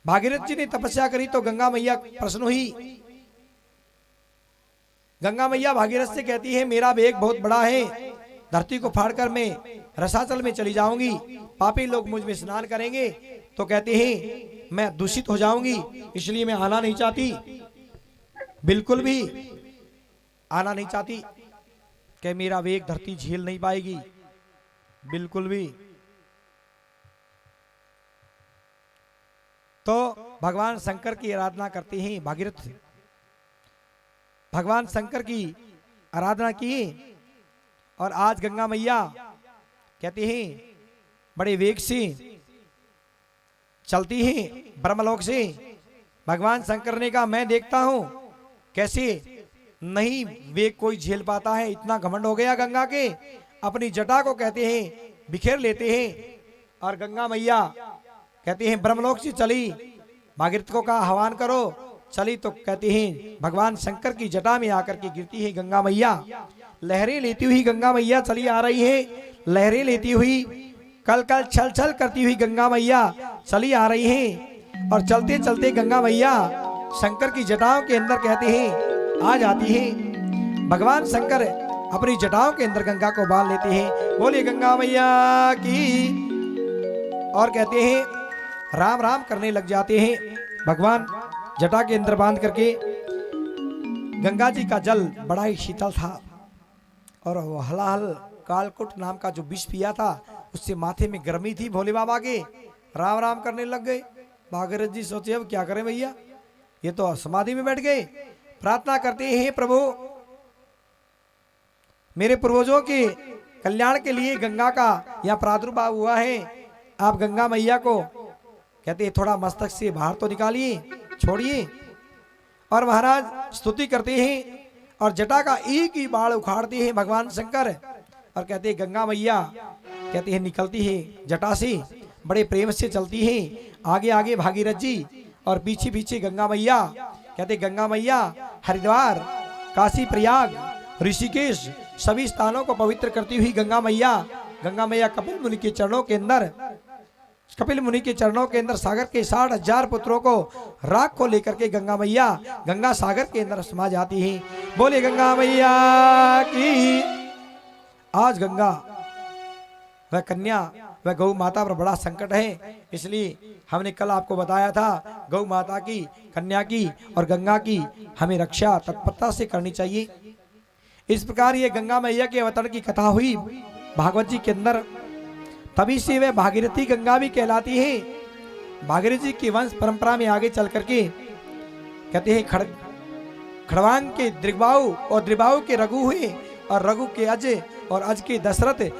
भागीरथ जी ने तपस्या करी तो गंगा मैया प्रसन्न हुई। गंगा मैया भागीरथ से कहती है मेरा वेग बहुत बड़ा है, धरती को फाड़कर मैं रसातल में चली जाऊंगी, पापी लोग मुझ में स्नान करेंगे तो कहते हैं मैं दूषित हो जाऊंगी, इसलिए मैं आना नहीं चाहती, बिल्कुल भी आना नहीं चाहती कि मेरा वेग धरती झेल नहीं पाएगी, बिल्कुल भी। तो भगवान शंकर की आराधना करते हैं भागीरथ। भगवान शंकर की आराधना की और आज गंगा मैया कहते हैं बड़े वेग से चलती हैं ब्रह्मलोक से। भगवान शंकर ने कहा मैं देखता हूं कैसे नहीं वेग कोई झेल पाता है, इतना घमंड हो गया गंगा के, अपनी जटा को कहते हैं बिखेर लेते हैं। और गंगा मैया कहते हैं ब्रह्मलोक से चली, भागीरथ को कहा आह्वान करो, चली तो कहते हैं भगवान शंकर की जटा में आकर के गिरती है गंगा मैया। लहरें लेती हुई गंगा मैया चली आ रही है, लहरें लेती हुई कल कल छल छल करती हुई गंगा मैया चली आ रही है। और चलते चलते गंगा मैया शंकर की जटाओं के अंदर कहते हैं आ जाती है। भगवान शंकर अपनी जटाओं के अंदर गंगा को बांध लेते हैं, बोले गंगा मैया की, और कहते हैं राम राम करने लग जाते हैं। भगवान जटा के अंदर बांध करके गंगा जी का जल बड़ा ही शीतल था और वो हलाहल कालकुट नाम का जो विष पिया था उससे माथे में गर्मी थी भोले बाबा के। राम राम करने लग गए। भागीरथ जी सोचे अब क्या करें भैया, ये तो समाधि में बैठ गए। प्रार्थना करते हैं प्रभु मेरे पूर्वजों के कल्याण के लिए गंगा का यह प्रादुर्भाव हुआ है, आप गंगा मैया को कहते हैं थोड़ा मस्तक से बाहर तो निकालिए, छोड़िए। और महाराज स्तुति करते हैं और जटा का एक ही बाल उखाड़ते हैं भगवान शंकर और कहते हैं गंगा मैया कहते हैं निकलती है जटा से, बड़े प्रेम से चलती है आगे आगे भागीरथ जी और पीछे पीछे गंगा मैया। कहते गंगा मैया हरिद्वार, काशी, प्रयाग, ऋषिकेश सभी स्थानों को पवित्र करती हुई गंगा मैया कपिल मुनि के चरणों के अंदर, कपिल मुनि के चरणों के अंदर सागर के 60,000 पुत्रों को राख को लेकर के गंगा मैया गंगा सागर के अंदर समा जाती है। बोले गंगा मैया की। आज गंगा वह कन्या वह गौ माता पर बड़ा संकट है, इसलिए हमने कल आपको बताया था गौ माता की, कन्या की और गंगा की हमें रक्षा तत्परता से करनी चाहिए। इस प्रकार ये गंगा मैया के अवतरण की कथा हुई भागवत जी के अंदर, तभी से वह भागीरथी गंगा भी कहलाती है। भागीरथ जी की वंश परंपरा में आगे चल करके कहते हैं खड़वांग के द्रिबाहु और द्रिबाहु के रघु हुए और रघु के अज और अज के दशरथ